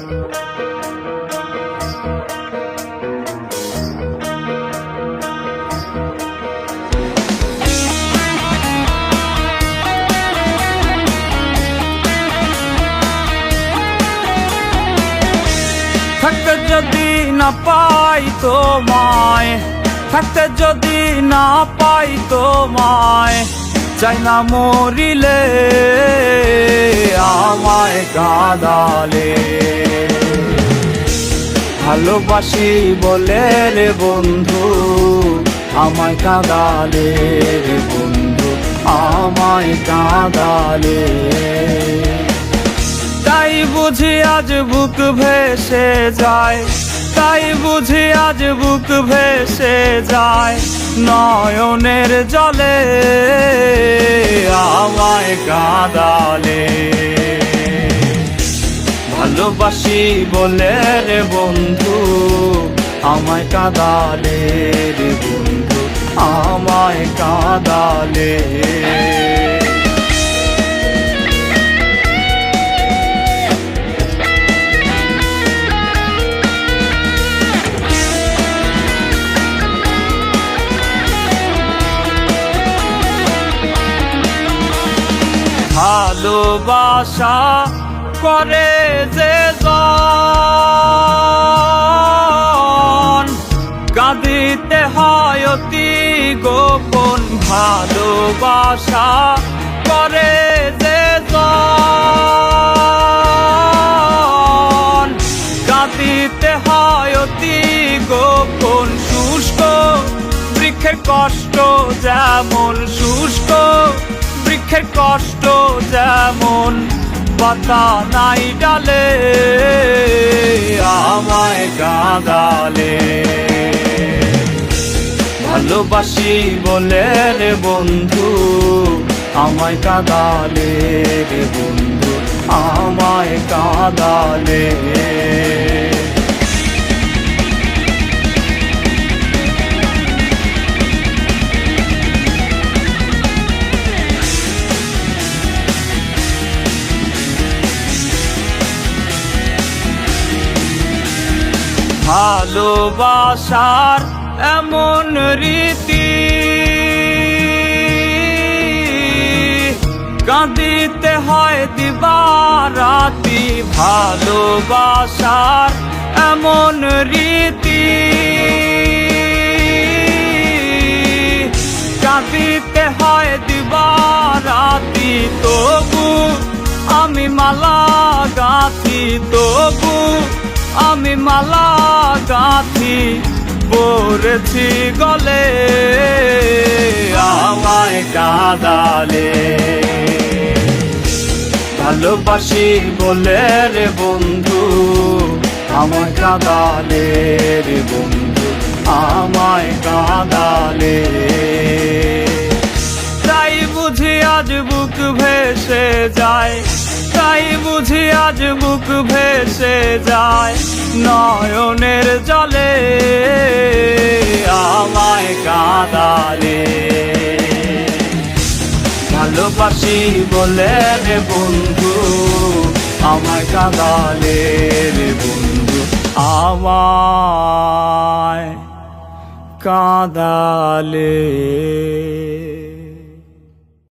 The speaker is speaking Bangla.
থাকতে যদি না পাই তোমায়, থাকতে যদি না পাই তোমায়, চাই না মরিলে আমায় কাঁদালে। ভালোবাসি বলে রে বন্ধু আমায় কাঁদালে রে বন্ধু, আমায় কাঁদালে। তাই বুঝি আজ বুক ভেসে যায়, তাই বুঝি আজ বুক ভেসে যায়, নয়নের জলে আমায় কাঁদালে। ভালোবাসি বলে রে বন্ধু আমায় কাঁদালে রে বন্ধু, আমায় কাঁদালে। ভালোবাসা করে যে জন, কাঁদিতে হয় অতি গোপন। ভালোবাসা করে যে জন, কাঁদিতে হয় অতি গোপন। শুষ্ক বৃক্ষের কষ্ট যেমন, শুষ্ক বৃক্ষের কষ্ট যেমন, পাতা নাই ডালে আমায় কাঁদালে। ভালোবাসি বলে রে বন্ধু আমায় কাঁদালে রে বন্ধু, আমায় কাঁদালে। ভালোবাসার এমন রীতি, কাঁদিতে হয় দিবারাতি। ভালোবাসার এমন রীতি, কাঁদিতে হয় দিবারাতি। তবু আমি মালা গাঁথি, তবু আমি মালা গাঁথি, পড়েছি গলে আমায় কাঁদালে। ভালোবাসি বলে রে বন্ধু আমায় কাঁদালে রে বন্ধু, আমায় কাঁদালে। তাই বুঝি আজ বুক ভেসে যায়, তাই বুঝি আজ বুক ভেসে যায়, নয়নের জলে আমায় কাঁদালে। ভালোবাসি বলে রে বন্ধু আমায় কাঁদালে রে বন্ধু, আমায় কাঁদালে।